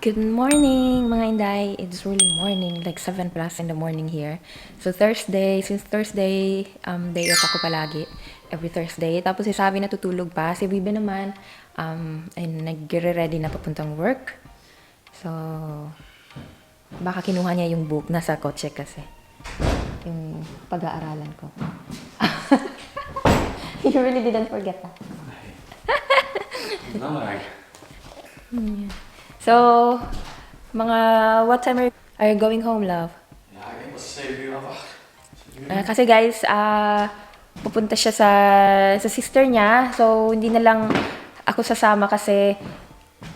Good morning, mga Inday. It's really morning, like 7 plus in the morning here. So Thursday, since Thursday, day off ako palagi, every Thursday. Tapos si Savi natutulog pa. Si Bibi naman, ay nagre-ready na papuntang work. So, baka kinuha niya yung book, nasa kotse kasi. Yung pag-aaralan ko. You really didn't forget that. No, So, what time are you going home, love? Ja, ik was 7 uur af. Kasi guys, pupunta siya sa sister niya. So, hindi na lang ako sasama kasi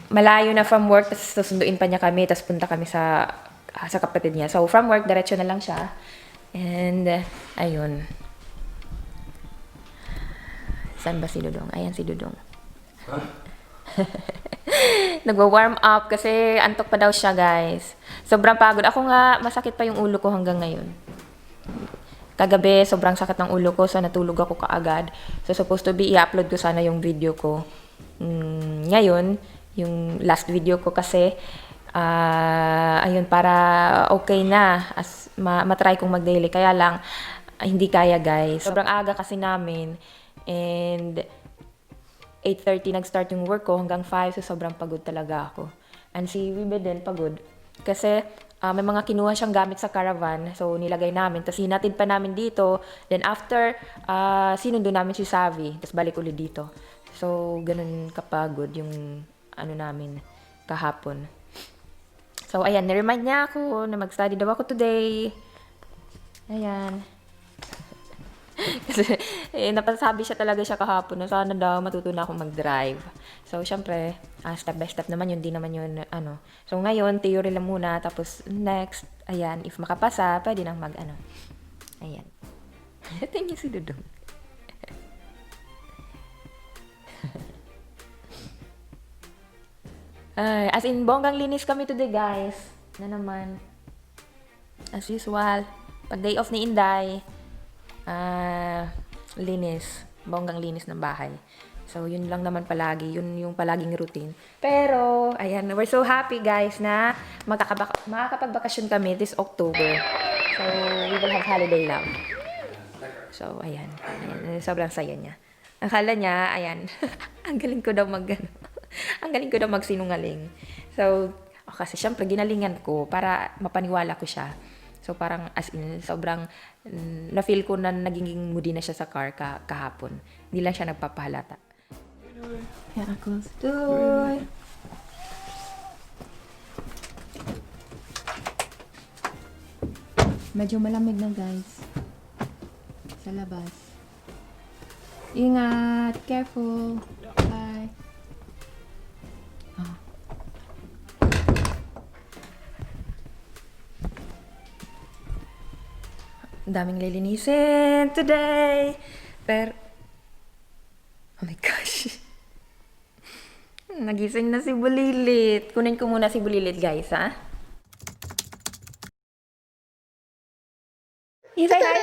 malayo na from work. Tapos susunduin pa niya kami. Tapos punta kami sa kapatid niya. So, from work, diretso na lang siya. And, ayun. Saan ba si Dudong? Ayan si Dudong. Huh? Nagwa-warm up kasi antok pa daw siya, guys. Sobrang pagod. Ako nga, masakit pa yung ulo ko hanggang ngayon. Kagabi, sobrang sakit ng ulo ko, so natulog ako kaagad. So, supposed to be, i-upload ko sana yung video ko. Ngayon, yung last video ko kasi, ayun, para okay na, matry kong mag-daily. Kaya lang, hindi kaya, guys. Sobrang aga kasi namin. And 8:30 nag-start yung work ko hanggang 5, so sobrang pagod talaga ako. And si Wibe din pagod. Kasi may mga kinuha siyang gamit sa caravan, so nilagay namin. Tapos hinatid pa namin dito. Then after, sinundo namin si Savi. Tapos balik ulit dito. So, ganun kapagod yung namin kahapon. So, ayan, niremind niya ako na mag-study daw ako today. Ayan. Kasi napasabi siya talaga siya kahapon na sana daw matutunan akong mag-drive. So, syempre, step by step naman yun, di naman yun, So, ngayon, theory lang muna, tapos next, ayan, if makapasa, pwede nang Ayan. Thank you si Dudong. As in, bonggang linis kami today, guys. Na naman. As usual, pag day off ni Inday, linis. Bonggang linis ng bahay. So, yun lang naman palagi. Yun yung palaging routine. Pero, ayan, we're so happy, guys, na makakapagbakasyon kami this October. So, we will have holiday lang. So, ayan. Sobrang saya niya. Akala niya, ayan, ang galing ko daw ang galing ko daw magsinungaling. So, kasi syempre, ginalingan ko para mapaniwala ko siya. So, parang as in, sobrang na-feel ko na naging moody na siya sa car kahapon. Hindi lang siya nagpapahalata. Kaya ako, Doy! Medyo malamig na, guys. Sa labas. Ingat! Careful! Bye! Daming lilinisin today. Pero, oh my gosh. Nagising na si Bulilit. Kunin ko muna si Bulilit, guys, ha? Isay, hi!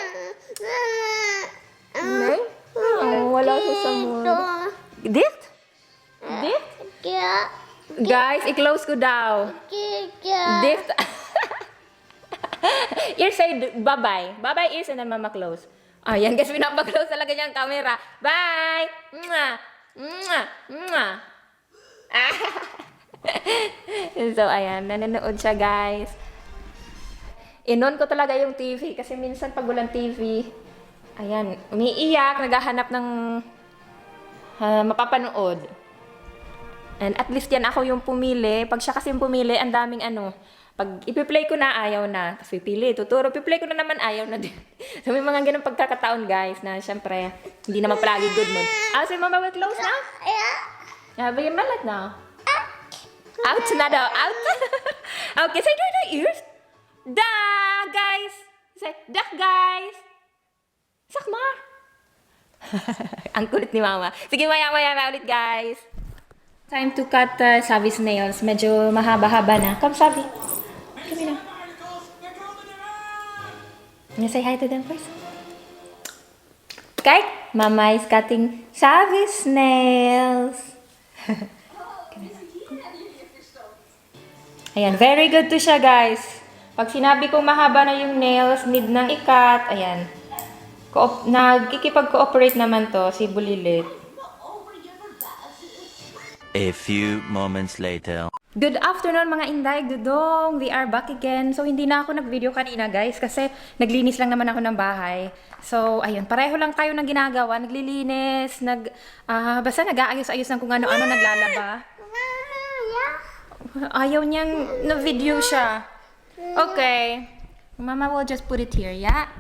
Nay? Oh, wala siya sa mood. Dit? Dit? Guys, i-close ko daw. Dit? Ears say bye-bye. Bye-bye, ears, and then mama close. Oh, yan guys, pinapa-close talaga niya ang camera. Bye! Mwah! Mwah! Mwah! So, ayan, nanonood siya, guys. Inon ko talaga yung TV kasi minsan pag walang TV, ayan, umiiyak, naghahanap ng mapapanood. And at least yan ako yung pumili. Pag siya kasi yung pumili, ang daming pag ipi-play ko na, ayaw na. Tapos pipili, tuturo, piplay ko na naman, ayaw na din. So may mga ganun pagkakataon, guys, na syempre, hindi naman palagi good mood. So mama will close now? Yeah, but you're malat now. Out na daw, out. Okay, say do the ears. Da, guys. Say, dah, guys. Sakmar. Ang kulit ni mama. Sige, maya-maya na ulit, guys. Time to cut Savi's nails. Medyo mahaba-haba na. Come, Savi. Come here. You say hi to them first. Okay? Mama is cutting Savi's nails. Ayan, very good to siya, guys. Pag sinabi kong mahaba na yung nails, need nang ikat. Ayan. Nagkikipag-cooperate naman to, si Bulilit. A few moments later. Good afternoon mga Inday, Dudong! We are back again. So, hindi na ako nag-video kanina guys kasi naglinis lang naman ako ng bahay. So, ayun, pareho lang tayo ng ginagawa. Naglilinis, basta nag-aayos-ayos ng kung ano-ano, naglalaba. Ayaw niyang na-video siya. Okay. Mama will just put it here, yeah?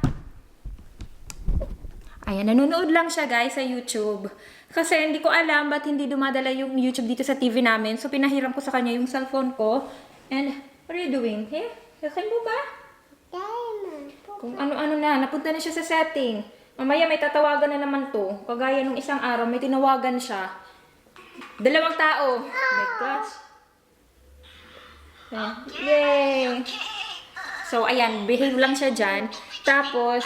Ayan, nanonood lang siya guys sa YouTube. Kasi hindi ko alam ba't hindi dumadala yung YouTube dito sa TV namin. So, pinahiram ko sa kanya yung cellphone ko. And, what are you doing? Here? Yakin mo ba? Kung ano-ano na. Napunta na siya sa setting. Mamaya may tatawagan na naman to. Kagaya nung isang araw, may tinawagan siya. 2 tao. Oh my gosh. Ayan. Yay! So, ayan. Behave lang siya dyan. Tapos,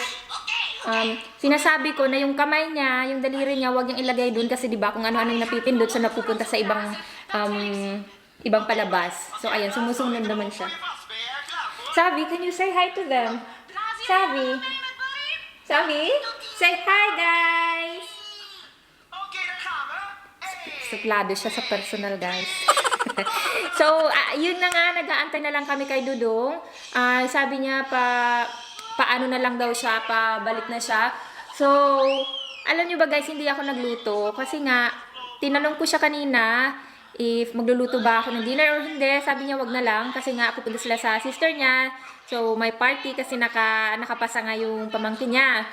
sinasabi ko na yung kamay niya, yung daliri niya, wag niyang ilagay dun kasi 'di ba kung ano-ano yung napipindot sa napupunta sa ibang palabas. So ayan, sumusunod naman siya. Sabi, can you say hi to them? Sabi? Sabi? Say hi, guys! Suplado siya sa personal, guys. So, yun na nga, nag-aantay na lang kami kay Dudong. Sabi niya paano na lang daw siya, pabalik na siya. So, alam nyo ba guys, hindi ako nagluto. Kasi nga, tinanong ko siya kanina if magluluto ba ako ng dinner or hindi. Sabi niya wag na lang kasi nga pupunta sila sa sister niya. So, may party kasi nakapasa nga yung pamangkin niya.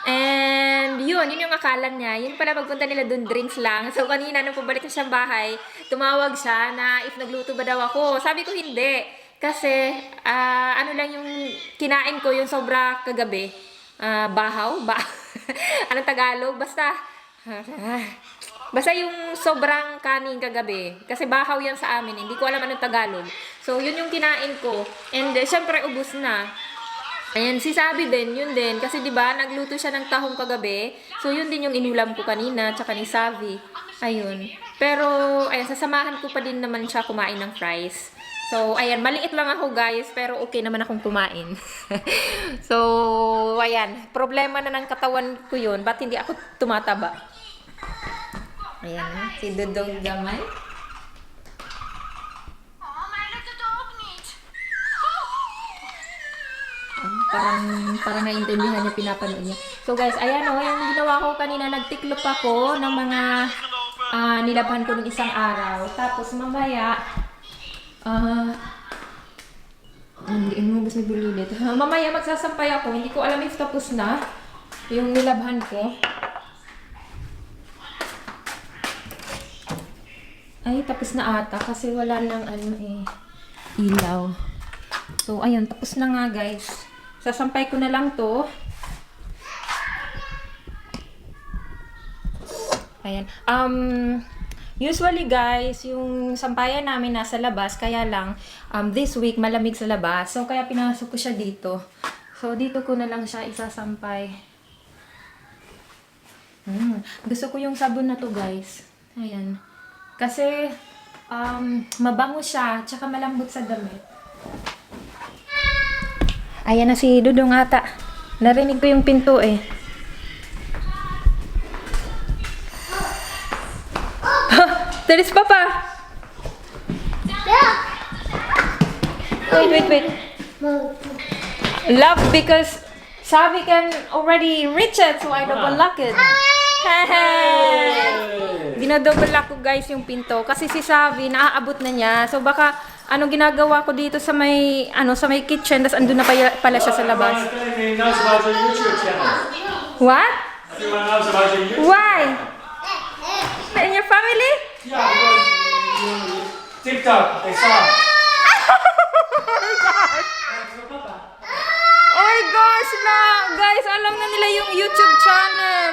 And yun yung akala niya. Yun pala pagpunta nila dun, drinks lang. So, kanina nung pabalik na siyang bahay, tumawag siya na if nagluto ba daw ako. Sabi ko hindi. Kasi, ano lang yung kinain ko, yung sobra kagabi. Bahaw? Anong Tagalog? Basta yung sobrang kanin kagabi. Kasi bahaw yan sa amin. Hindi ko alam anong Tagalog. So, yun yung kinain ko. And, syempre, ubus na. Ayan, si Sabi din, yun din. Kasi, di ba nagluto siya ng tahong kagabi. So, yun din yung inulam ko kanina, tsaka ni Savi. Ayun. Pero, ayan, sasamahan ko pa din naman siya kumain ng fries. So, ayan, maliit lang ako guys, pero okay naman akong kumain. So, ayan, problema na ng katawan ko yun, ba't hindi ako tumataba? Ayan, si Dudong Gamay. Parang naiintindihan niya, pinapanood niya. So guys, ayan o, yung ginawa ko kanina, nagtiklop ako ng mga nilabhan ko ng isang araw. Tapos mamaya, hindi inubos ni Bulilit. Mamaya magsasampay ako. Hindi ko alam if tapos na yung nilabhan ko. Ay, tapos na ata kasi wala nang ilaw. So, ayun, tapos na nga guys. Sasampay ko na lang to. Ayan. Usually guys, yung sampayan namin nasa labas, kaya lang this week malamig sa labas. So kaya pinasok ko siya dito. So dito ko na lang siya isasampay. Gusto ko yung sabon na to guys. Ayan. Kasi mabango siya, tsaka malambot sa damit. Ayan na si Dudong ata. Narinig ko yung pinto eh. There is Papa. Wait. Love because Savi can already reach it, so I double lock it. Hey! Dinodouble lock ko guys yung pinto kasi si Savi naaabot na niya. So baka ginagawa ko dito sa may kitchen, tas andun na pala siya sa labas. Everyone knows about your YouTube channel. What? Everyone knows about your YouTube. Why? In your family? Yeah, because TikTok, they saw. Oh my gosh na! Guys, alam na nila yung YouTube channel.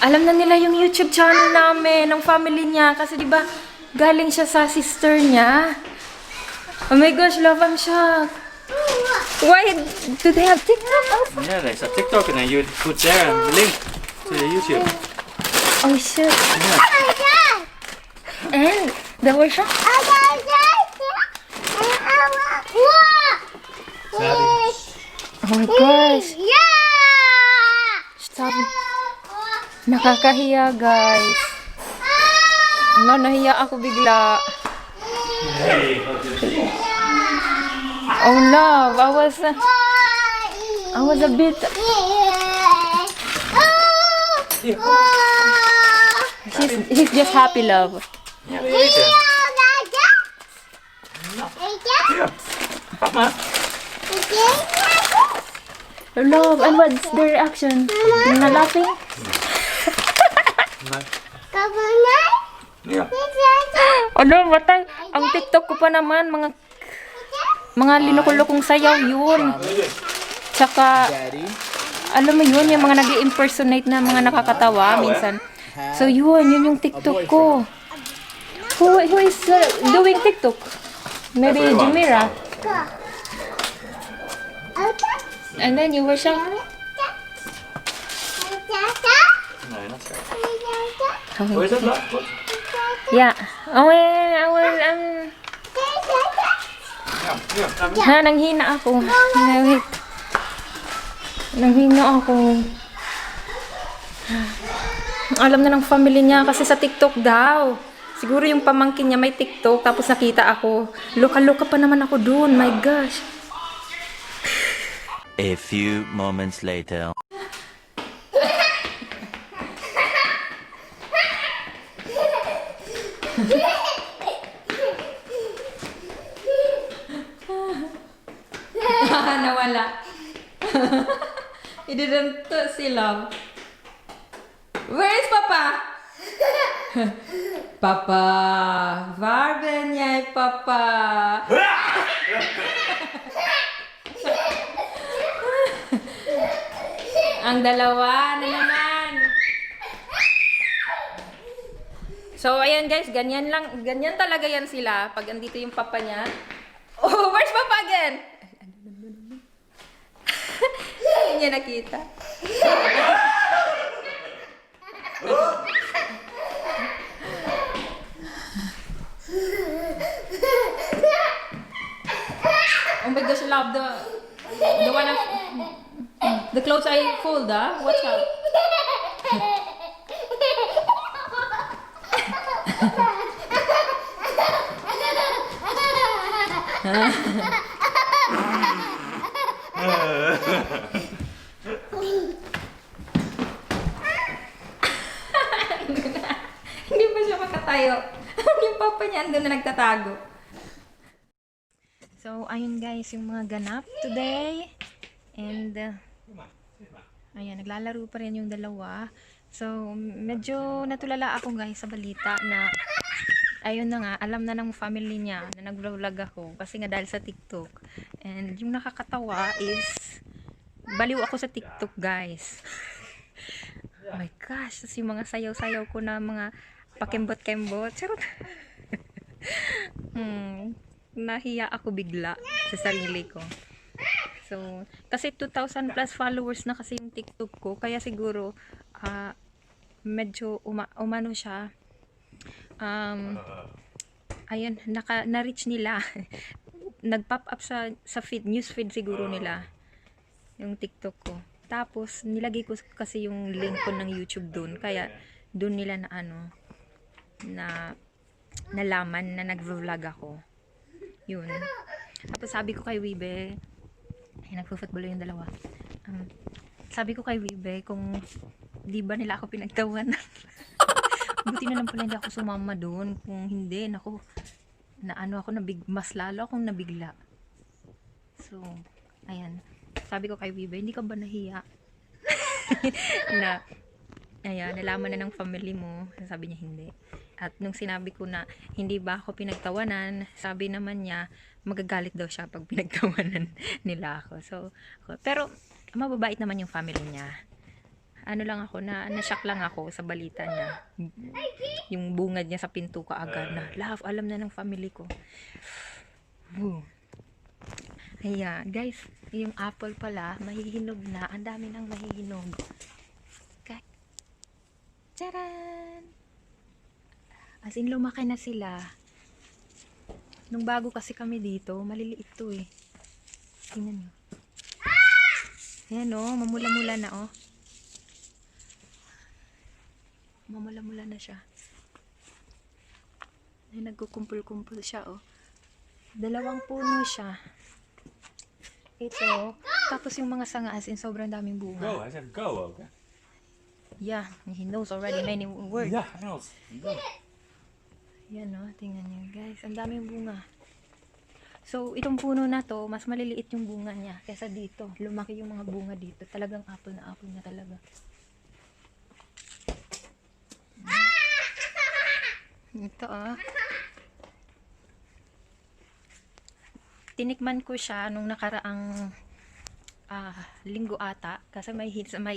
Alam na nila yung YouTube channel namin, ng family niya. Kasi diba, galing siya sa sister niya. Oh my gosh, love, I'm shocked. Why do they have TikTok also? Yeah, there's a TikTok and then you put there and link to the YouTube. Oh shit. And the worship. Oh my gosh. Stop. Nakakahiya, guys. No, nahiya ako bigla. Oh love, I was a bit. He's just happy, love. Love, and what's the reaction? You're not laughing? Ano, matay. Ang TikTok ko pa naman, mga linukulokong sayaw yun. Tsaka, alam mo yun, yung mga nag-impersonate na mga nakakatawa minsan. So yun yung TikTok ko. Who is doing TikTok? Maybe Jimira. And then you were shocked. No, not sorry. Where's that black? What? Yeah. Oh, I was, nanghina ako. Wait. Nanghina ako. Alam na ng family niya kasi sa TikTok daw. Siguro yung pamangkin niya may TikTok tapos nakita ako. Loka-loka pa naman ako dun. My gosh. A few moments later. Nawala. He didn't see love. Where is Papa? Papa. Varben niya Papa. Ang dalawa na naman. So, ayan guys, ganyan talaga yan sila pag andito yung papa niya. Oh, where's Papa again? Hindi niya nakita. Oh my gosh, love the one of the clothes I fold, watch out. Hindi pa siya makatayo. Yung papa niya andun na nagtatago. So, ayun guys, yung mga ganap today. And, ayan, naglalaro pa rin yung dalawa. So, medyo natulala ako guys sa balita na, ayun na nga, alam na ng family niya na nag-vlog ako. Kasi nga dahil sa TikTok. And, yung nakakatawa is, baliw ako sa TikTok guys. Oh my gosh, tas yung mga sayaw-sayaw ko na mga pakembot-kembot. Charot. Nahiya ako bigla sa sarili ko. So, kasi 2,000 plus followers na kasi yung TikTok ko. Kaya siguro, medyo umano siya. Ayun, na-reach nila. Nag-pop up sa feed, news feed siguro nila. Yung TikTok ko. Tapos, nilagay ko kasi yung link ko ng YouTube doon. Kaya, doon nila na nalaman na nag-vlog ako. Yun. Tapos sabi ko kay Wibe, ay nagpo-football yung dalawa. Sabi ko kay Wibe, kung di ba nila ako pinagtawanan. Buti na lang pala hindi ako sumama doon. Kung hindi, naku, mas lalo akong nabigla. So, ayan. Sabi ko kay Wibe, hindi ka ba nahiya? Nalaman na ng family mo. Sabi niya hindi. At nung sinabi ko na hindi ba ako pinagtawanan, sabi naman niya magagalit daw siya pag pinagtawanan nila ako. So, pero mababait naman yung family niya. Ano lang ako, na-shock lang ako sa balita niya. Yung bungad niya sa pinto kaagad na, love, alam na ng family ko. Woo. Ayan, guys, yung apple pala, mahihinog na. Ang dami nang mahihinog. Charan! As in, lumaki na sila. Nung bago kasi kami dito, maliliit to eh. Tingnan nyo. Ayan oh, mamula-mula na oh. Mamula-mula na siya. Ayan, nagkukumpul-kumpul siya oh. 2 puno siya. Ito. Tapos yung mga sanga as in sobrang daming bunga. Go, I said go, okay? Yeah, he knows already many words. Yeah, I know. Go. Yan oh, tingnan nyo guys. Ang daming bunga. So, itong puno na to, mas maliliit yung bunga niya kaysa dito. Lumaki yung mga bunga dito. Talagang apple na talaga. Ito ah. Tinikman ko siya nung nakaraang linggo ata kasi may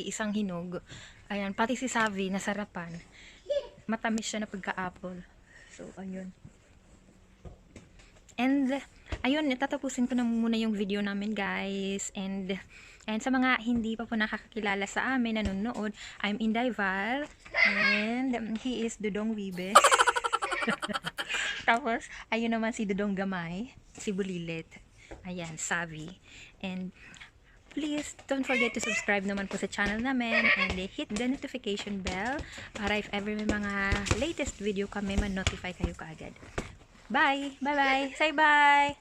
isang hinog. Ayan, pati si Savi nasarapan. Matamis siya na pagka-apple. So, ayun. And, ayun, tatapusin ko na muna yung video namin, guys. And sa mga hindi pa po nakakakilala sa amin, nanonood, I'm Inday Val. And, he is Dudong Wibe. Tapos, ayun naman si Dudong Gamay, si Bulilit. Ayan, Savi. And, please, don't forget to subscribe naman po sa channel namin and hit the notification bell para if ever may mga latest video kami, ma-notify kayo kaagad. Bye! Bye-bye! Say bye!